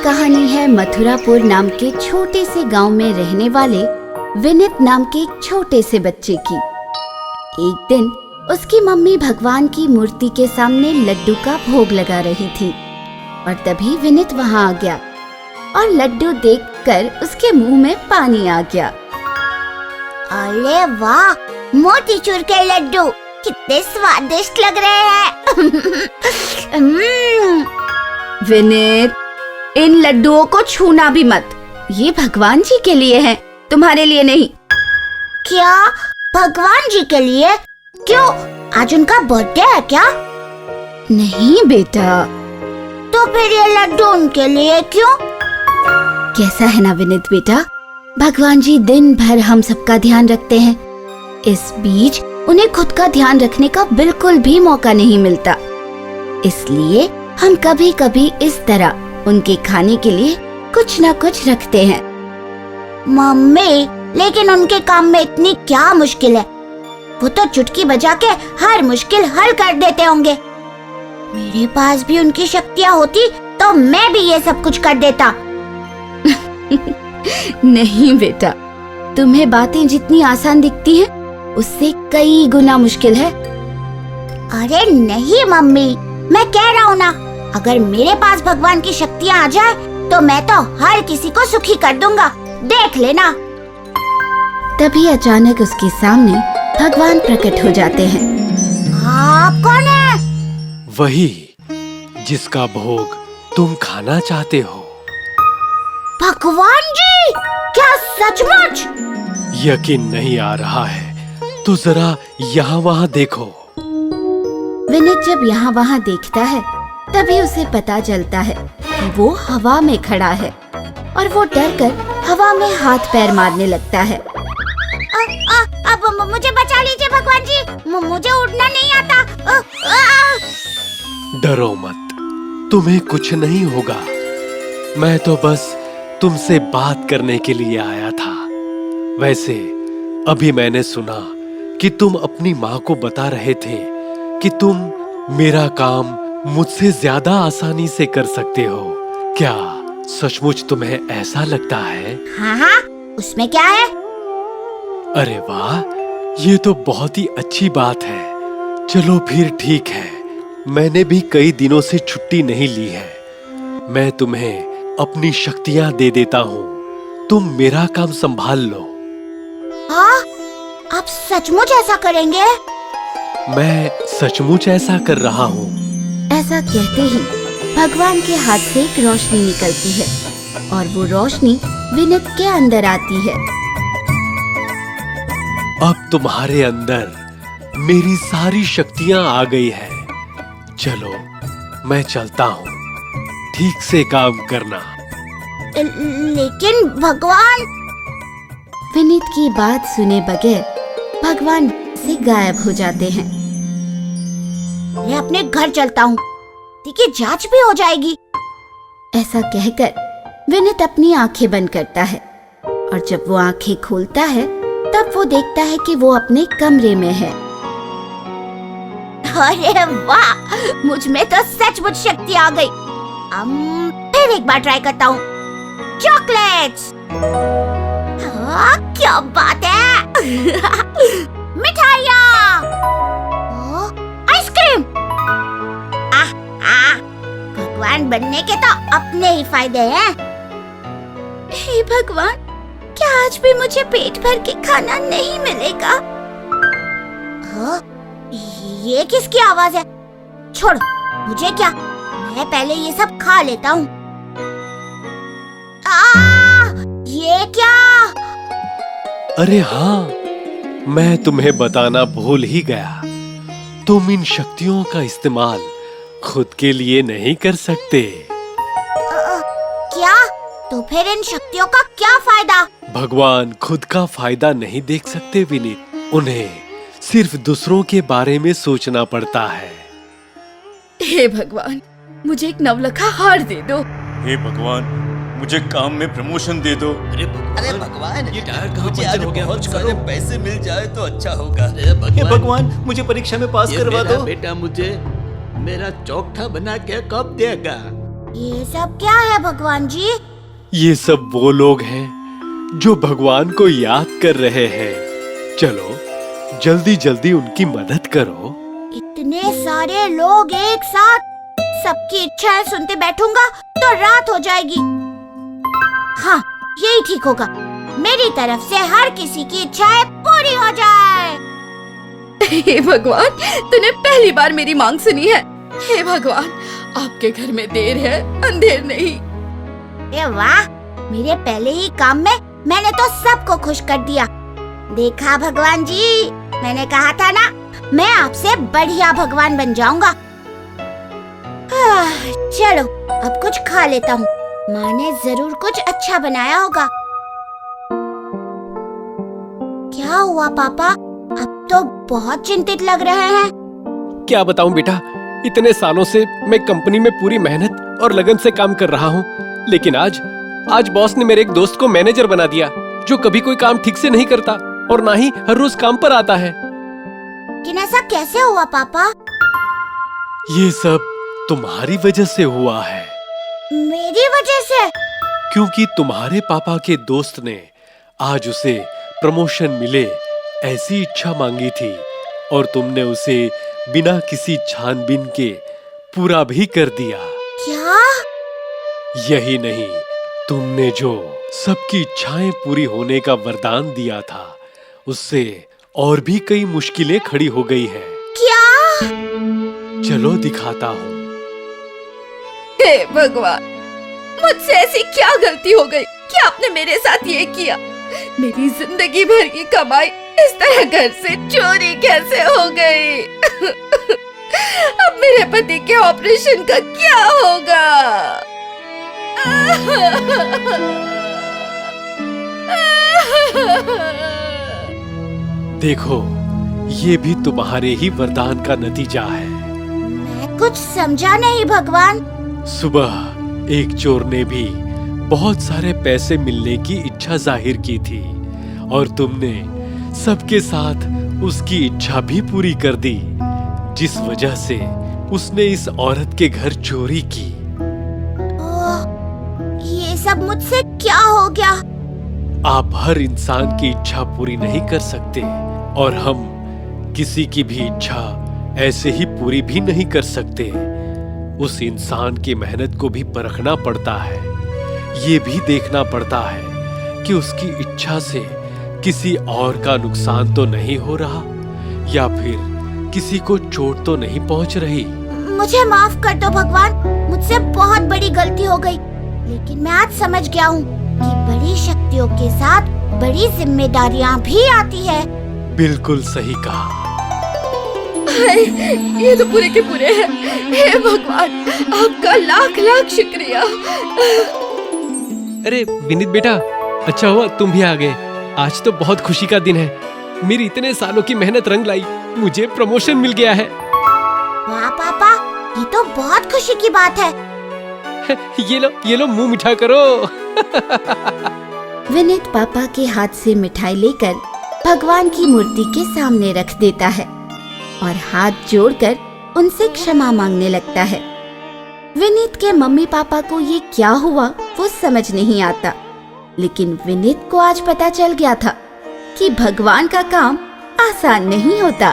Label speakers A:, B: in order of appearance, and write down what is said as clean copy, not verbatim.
A: कहानी है मथुरापुर नाम के छोटे से गांव में रहने वाले विनीत नाम के एक छोटे से बच्चे की। एक दिन उसकी मम्मी भगवान की मूर्ति के सामने लड्डू का भोग लगा रही थी और तभी विनीत वहां आ गया और लड्डू देखकर उसके मुंह में पानी आ गया।
B: अरे वाह, मोतीचूर के लड्डू कितने स्वादिष्ट लग रहे हैं।
A: विनीत, इन लड्डुओं को छूना भी मत, ये भगवान जी के लिए हैं, तुम्हारे लिए नहीं।
B: क्या भगवान जी के लिए? क्यों, आज उनका बर्थडे है क्या?
A: नहीं बेटा।
B: तो फिर ये लड्डू उनके लिए क्यों?
A: कैसा है ना विनीत बेटा, भगवान जी दिन भर हम सबका ध्यान रखते हैं, इस बीच उन्हें खुद का ध्यान रखने का बिल्कुल भी मौका नहीं मिलता, इसलिए हम कभी कभी इस तरह उनके खाने के लिए कुछ न कुछ रखते हैं।
B: मम्मी, लेकिन उनके काम में इतनी क्या मुश्किल है? वो तो चुटकी बजा के हर मुश्किल हल कर देते होंगे। मेरे पास भी उनकी शक्तियाँ होती तो मैं भी ये सब कुछ कर देता।
A: नहीं बेटा, तुम्हें बातें जितनी आसान दिखती हैं, उससे कई गुना मुश्किल है।
B: अरे नहीं मम्मी, मैं कह रहा हूँ ना, अगर मेरे पास भगवान की शक्तियाँ आ जाए तो मैं तो हर किसी को सुखी कर दूंगा, देख लेना।
A: तभी अचानक उसके सामने भगवान प्रकट हो जाते हैं।
B: आप कौन है?
C: वही जिसका भोग तुम खाना चाहते हो।
B: भगवान जी, क्या सचमुच?
C: यकीन नहीं आ रहा है तो जरा यहाँ वहाँ देखो।
A: विनीत जब यहाँ वहाँ देखता है तभी उसे पता चलता है कि वो हवा में खड़ा है और वो डरकर हवा में हाथ पैर मारने लगता है।
B: अब मुझे बचा लीजिए भगवान जी, मुझे उड़ना नहीं आता।
C: डरो मत, तुम्हें कुछ नहीं होगा। मैं तो बस तुमसे बात करने के लिए आया था। वैसे अभी मैंने सुना कि तुम अपनी माँ को बता रहे थे कि तुम मेरा काम मुझसे ज्यादा आसानी से कर सकते हो। क्या सचमुच तुम्हें ऐसा लगता है?
B: हाँ, उसमें क्या है?
C: अरे वाह, ये तो बहुत ही अच्छी बात है। चलो फिर ठीक है, मैंने भी कई दिनों से छुट्टी नहीं ली है। मैं तुम्हें अपनी शक्तियाँ दे देता हूँ, तुम मेरा काम संभाल लो।
B: हाँ, आप सचमुच ऐसा करेंगे?
C: मैं सचमुच ऐसा कर रहा हूँ।
A: ऐसा कहते ही भगवान के हाथ से एक रोशनी निकलती है और वो रोशनी विनीत के अंदर आती है।
C: अब तुम्हारे अंदर मेरी सारी शक्तियाँ आ गई है। चलो मैं चलता हूँ, ठीक से काम करना।
B: लेकिन भगवान।
A: विनीत की बात सुने बगैर भगवान से गायब हो जाते हैं।
B: मैं अपने घर चलता हूँ, ठीक है, जांच भी हो जाएगी।
A: ऐसा कहकर विनीत अपनी आंखें बंद करता है और जब वो आंखें खोलता है तब वो देखता है कि वो अपने कमरे में है।
B: अरे वाह, मुझ में तो सचमुच शक्ति आ गई। फिर एक बार ट्राई करता हूँ। चॉकलेट्स, क्या बात है। मिठाइयाँ, आइसक्रीम। भगवान बनने के तो अपने ही फायदे हैं।
A: हे भगवान, क्या आज भी मुझे पेट भर के खाना नहीं मिलेगा?
B: ये किसकी आवाज है? छोड़, मुझे क्या, मैं पहले ये सब खा लेता हूँ। ये क्या?
C: अरे हाँ, मैं तुम्हें बताना भूल ही गया। तुम इन शक्तियों का इस्तेमाल खुद के लिए नहीं कर सकते।
B: क्या? तो फिर इन शक्तियों का क्या फायदा?
C: भगवान खुद का फायदा नहीं देख सकते विनीत, उन्हें सिर्फ दूसरों के बारे में सोचना पड़ता है।
A: हे भगवान, मुझे एक नवलखा हार दे दो।
D: हे भगवान, मुझे काम में प्रमोशन दे दो।
E: अरे भगवान,
D: ये टायर कहाँ
E: मुझे
D: पंचर हो गया?
E: बहुत सारे पैसे मिल जाए तो अच्छा होगा।
D: हे भगवान, मुझे परीक्षा में पास करवा दो।
E: बेटा मुझे मेरा चौथा बना के कब देगा?
B: ये सब क्या है भगवान जी?
C: ये सब वो लोग हैं जो भगवान को याद कर रहे हैं। चलो जल्दी जल्दी उनकी मदद करो।
B: इतने सारे लोग एक साथ, सबकी इच्छाएं सुनते बैठूंगा तो रात हो जाएगी। हाँ, यही ठीक होगा। मेरी तरफ से हर किसी की इच्छाएं पूरी हो जाए।
F: हे भगवान, तूने पहली बार मेरी मांग सुनी है। हे भगवान, आपके घर में देर है, अंधेर नहीं।
B: ए वाह, मेरे पहले ही काम में मैंने तो सबको खुश कर दिया। देखा भगवान जी, मैंने कहा था ना, मैं आपसे बढ़िया भगवान बन जाऊंगा। चलो अब कुछ खा लेता हूँ। माँ ने जरूर कुछ अच्छा बनाया होगा। क्या हुआ पापा? अब तो बहुत चिंतित लग रहे हैं।
C: क्या बताऊं बेटा, इतने सालों से मैं कंपनी में पूरी मेहनत और लगन से काम कर रहा हूँ, लेकिन आज बॉस ने मेरे एक दोस्त को मैनेजर बना दिया, जो कभी कोई काम ठीक से नहीं करता और ना ही हर रोज काम पर आता है।
B: लेकिन ऐसा कैसे हुआ पापा?
C: ये सब तुम्हारी वजह से हुआ है।
B: मेरी वजह से?
C: क्योंकि तुम्हारे पापा के दोस्त ने आज उसे प्रमोशन मिले ऐसी इच्छा मांगी थी और तुमने उसे बिना किसी छानबीन के पूरा भी कर दिया।
B: क्या?
C: यही नहीं, तुमने जो सबकी इच्छाएं पूरी होने का वरदान दिया था, उससे और भी कई मुश्किलें खड़ी हो गई हैं।
B: क्या?
C: चलो दिखाता हूँ।
F: हे भगवान, मुझसे ऐसी क्या गलती हो गई कि आपने मेरे साथ ये किया? मेरी जिंदगी भर की कमाई इस तरह घर से चोरी कैसे हो गई? अब मेरे पति के ऑपरेशन का क्या होगा?
C: देखो, ये भी तुम्हारे ही वरदान का नतीजा है।
B: मैं कुछ समझा नहीं भगवान।
C: सुबह एक चोर ने भी बहुत सारे पैसे मिलने की इच्छा जाहिर की थी और तुमने सबके साथ उसकी इच्छा भी पूरी कर दी, जिस वजह से उसने इस औरत के घर चोरी की।
B: ओह, ये सब मुझसे क्या हो गया?
C: आप हर इंसान की इच्छा पूरी नहीं कर सकते और हम किसी की भी इच्छा ऐसे ही पूरी भी नहीं कर सकते। उस इंसान की मेहनत को भी परखना पड़ता है। ये भी देखना पड़ता है कि उसकी इच्छा से किसी और का नुकसान तो नहीं हो रहा या फिर किसी को चोट तो नहीं पहुंच रही।
B: मुझे माफ कर दो भगवान, मुझसे बहुत बड़ी गलती हो गई। लेकिन मैं आज समझ गया हूँ कि बड़ी शक्तियों के साथ बड़ी जिम्मेदारियाँ भी आती है।
C: बिल्कुल सही कहा।
F: हाय, ये तो पूरे के पूरे हैं। हे भगवान, आपका लाख लाख शुक्रिया।
C: अरे विनीत बेटा, अच्छा हुआ तुम भी आ गए। आज तो बहुत खुशी का दिन है। मेरी इतने सालों की मेहनत रंग लाई, मुझे प्रमोशन मिल गया है।
B: वाह पापा, ये तो बहुत खुशी की बात है।
C: ये लो मुंह मीठा करो।
A: विनीत पापा के हाथ से मिठाई लेकर भगवान की मूर्ति के सामने रख देता है और हाथ जोड़कर उनसे क्षमा मांगने लगता है। विनीत के मम्मी पापा को ये क्या हुआ वो समझ नहीं आता, लेकिन विनीत को आज पता चल गया था कि भगवान का काम आसान नहीं होता।